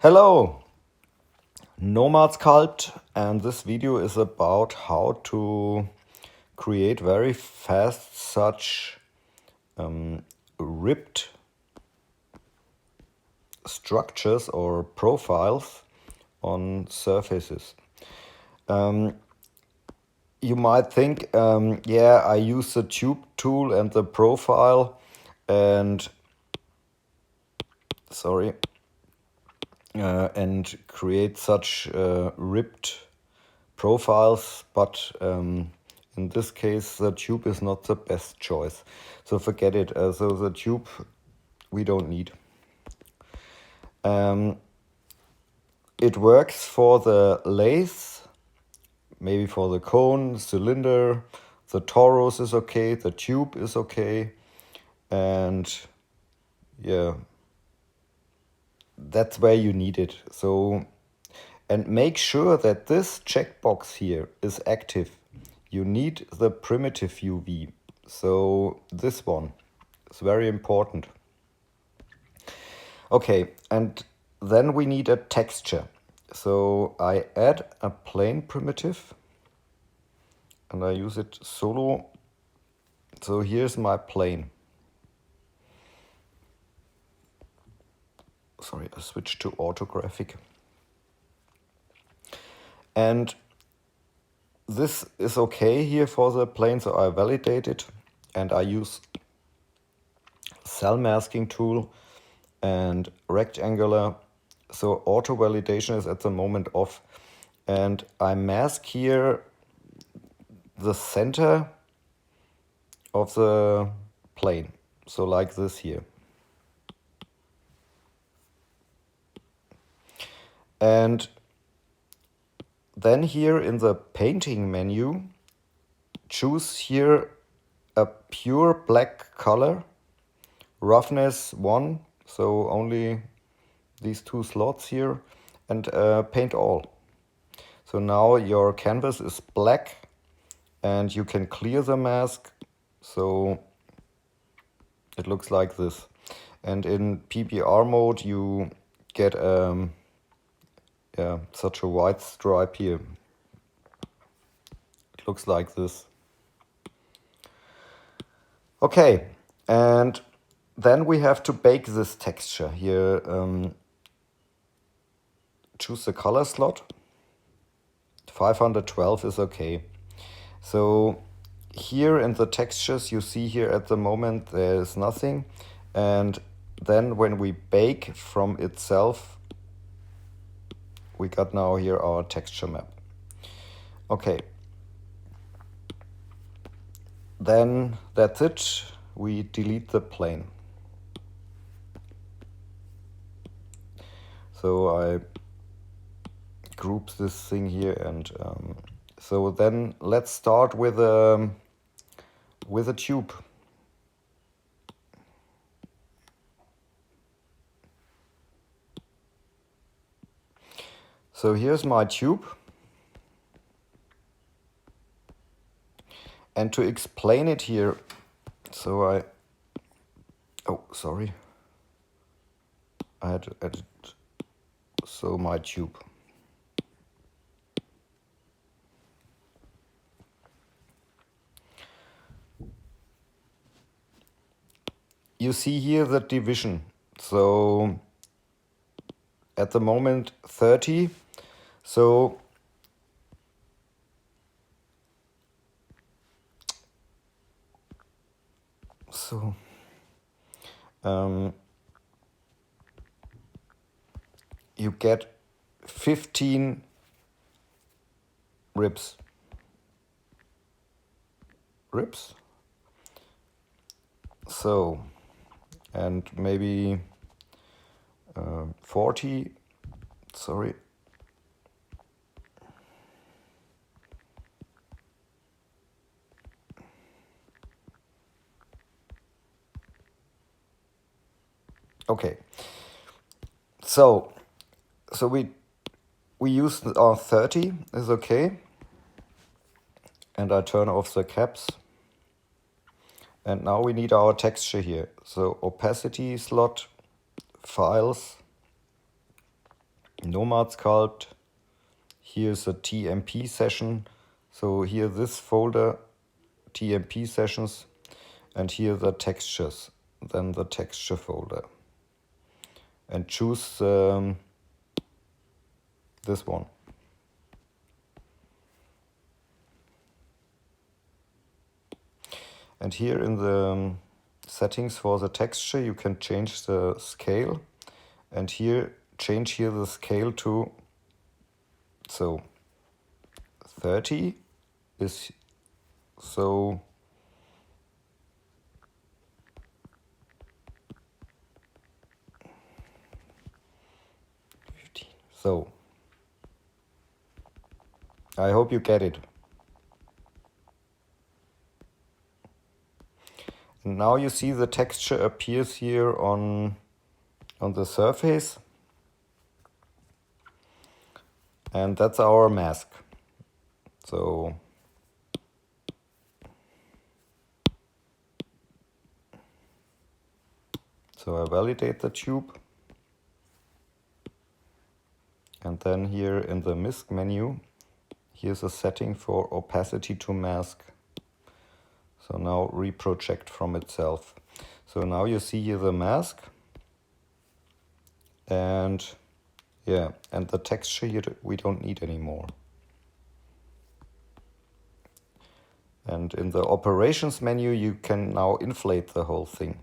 Hello, Nomad Sculpt, and this video is about how to create very fast such ripped structures or profiles on surfaces. You might think, yeah, I use the tube tool and the profile and and create such ripped profiles, but in this case the tube is not the best choice, so forget it. So the tube we don't need. It works for the lathe, maybe for the cone, cylinder, the torus is okay, the tube is okay, and yeah, that's where you need it. So, and make sure that this checkbox here is active. You need the primitive UV. So this one is very important. Okay, and then we need a texture. So I add a plane primitive and I use it solo. So here's my plane. Sorry, I switched to orthographic. And this is okay here for the plane, so I validate it and I use cell masking tool and rectangular. So auto validation is at the moment off, and I mask here the center of the plane, so like this here. And then here in the painting menu, choose here a pure black color, roughness 1, so only these 2 slots here, and paint all. So now your canvas is black and you can clear the mask, so it looks like this. And in PBR mode you get such a white stripe here. It looks like this. Okay, and then we have to bake this texture here. Choose the color slot. 512 is okay. So here in the textures you see here at the moment there is nothing, and then when we bake from itself we got now here our texture map. Okay, then that's it. We delete the plane. So I group this thing here, and so then let's start with a tube. So here's my tube. And to explain it here, so I had to edit, so my tube. You see here the division. So at the moment 30. So you get 15 ribs. So, and maybe 40, sorry. Okay, so we use our 30 is okay, and I turn off the caps. And now we need our texture here. So opacity slot, files, Nomad Sculpt. Here's a TMP session. So here this folder, TMP sessions, and here the textures, then the texture folder. And choose this one. And here in the settings for the texture, you can change the scale. And here, change here the scale to, so 30 is, so so I hope you get it. And now you see the texture appears here on the surface. And that's our mask. So I validate the tube. And then here in the MISC menu, here's a setting for opacity to mask. So now reproject from itself. So now you see here the mask. And yeah, and the texture here we don't need anymore. And in the operations menu, you can now inflate the whole thing.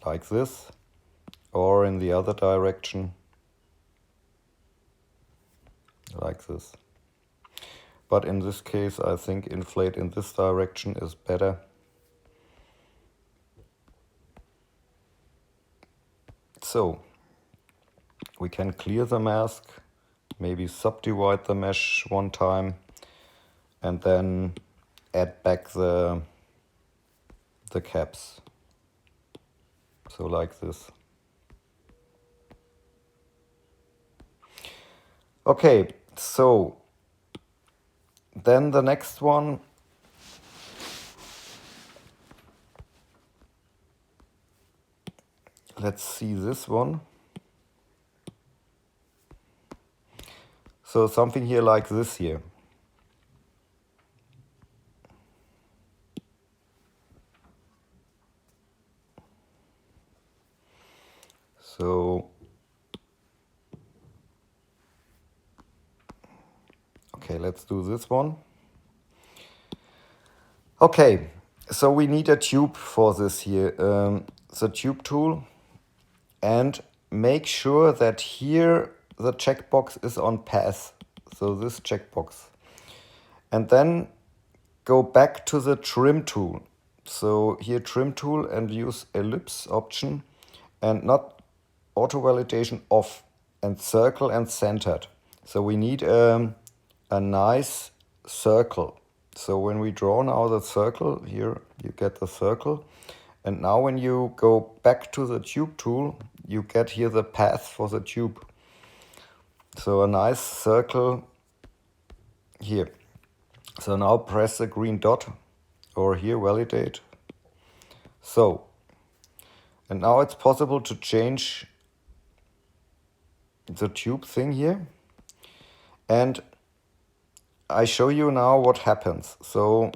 Like this, or in the other direction, like this. But in this case, I think inflate in this direction is better. So we can clear the mask, maybe subdivide the mesh one time, and then add back the caps. So like this. Okay, so then the next one, let's see this one. So something here like this here. So, okay, let's do this one. Okay, so we need a tube for this here, the tube tool, and make sure that here the checkbox is on path, so this checkbox. And then go back to the trim tool. So here trim tool and use ellipse option and not auto validation off, and circle and centered. So we need a nice circle. So when we draw now the circle, here you get the circle. And now when you go back to the tube tool, you get here the path for the tube. So a nice circle here. So now press the green dot, or here validate. So, and now it's possible to change the tube thing here. And I show you now what happens. So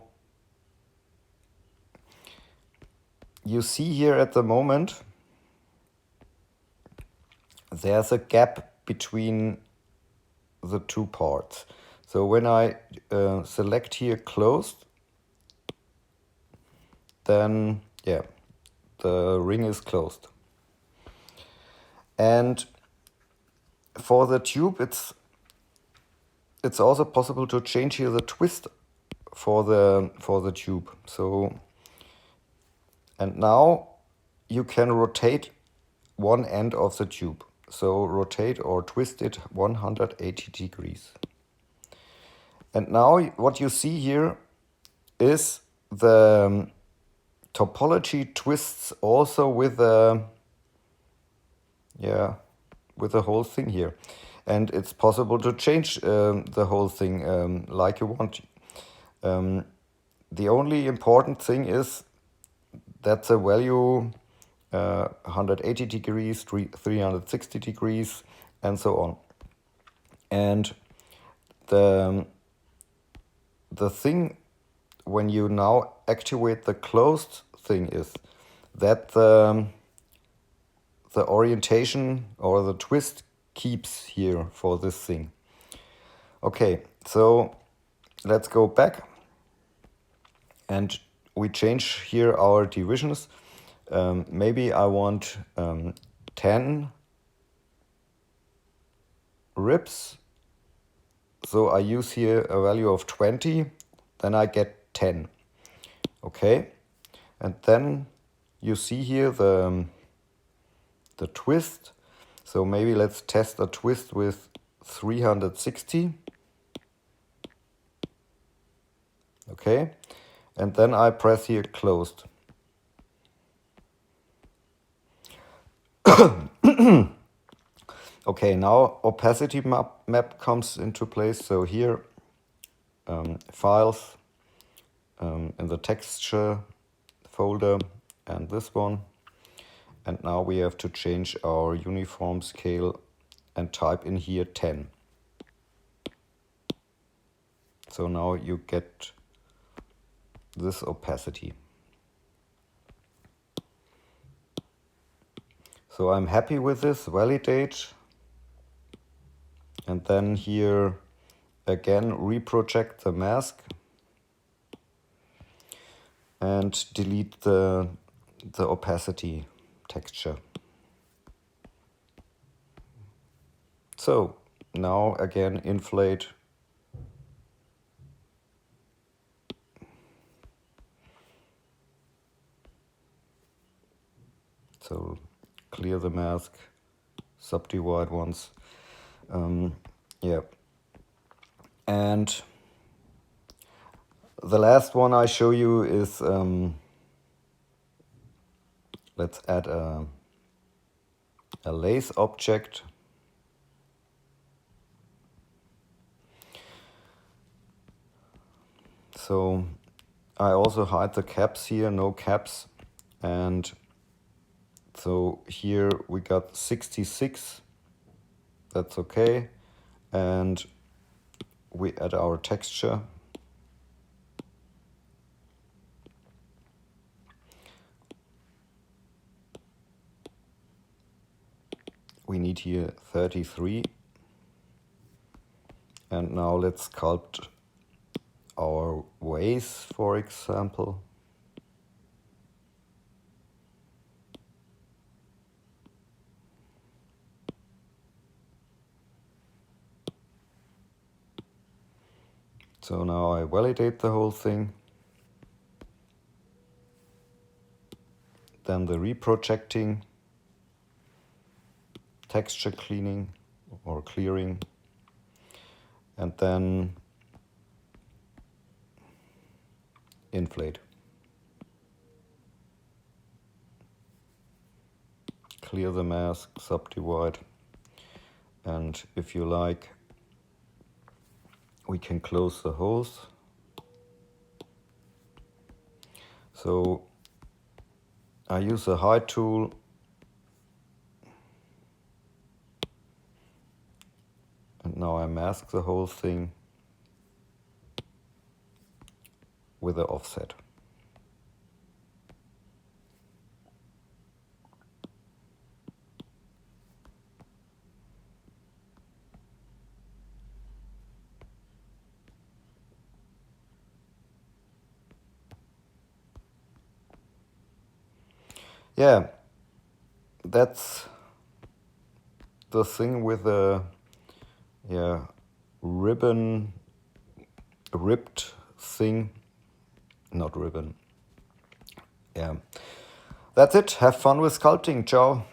you see here at the moment, there's a gap between the two parts. So when I select here closed, then yeah, the ring is closed. And for the tube, it's also possible to change here the twist for the tube. So, and now you can rotate one end of the tube. So rotate or twist it 180 degrees. And now what you see here is the topology twists also with the whole thing here. And it's possible to change the whole thing like you want. The only important thing is that the value 180 degrees, 360 degrees, and so on. And the thing when you now activate the closed thing is that the orientation or the twist keeps here for this thing. Okay, so let's go back and we change here our divisions. Maybe I want 10 ribs. So I use here a value of 20, then I get 10. Okay, and then you see here the twist. So maybe let's test a twist with 360. Okay, and then I press here closed. Okay, now opacity map comes into place. So here, files in the texture folder and this one. And now we have to change our uniform scale and type in here 10. So now you get this opacity. So I'm happy with this, validate. And then here again reproject the mask and delete the opacity texture. So now again inflate. So clear the mask, subdivide once. Yeah. And the last one I show you is, let's add a lathe object. So I also hide the caps here, no caps. And so here we got 66, that's okay. And we add our texture. We need here 33. And now let's sculpt our vase, for example. So now I validate the whole thing. Then the reprojecting, texture cleaning or clearing, and then inflate. Clear the mask, subdivide, and if you like, we can close the holes. So I use a hide tool and now I mask the whole thing with the offset. Yeah, that's the thing with the ribbed thing, not ribbon. Yeah, that's it. Have fun with sculpting. Ciao.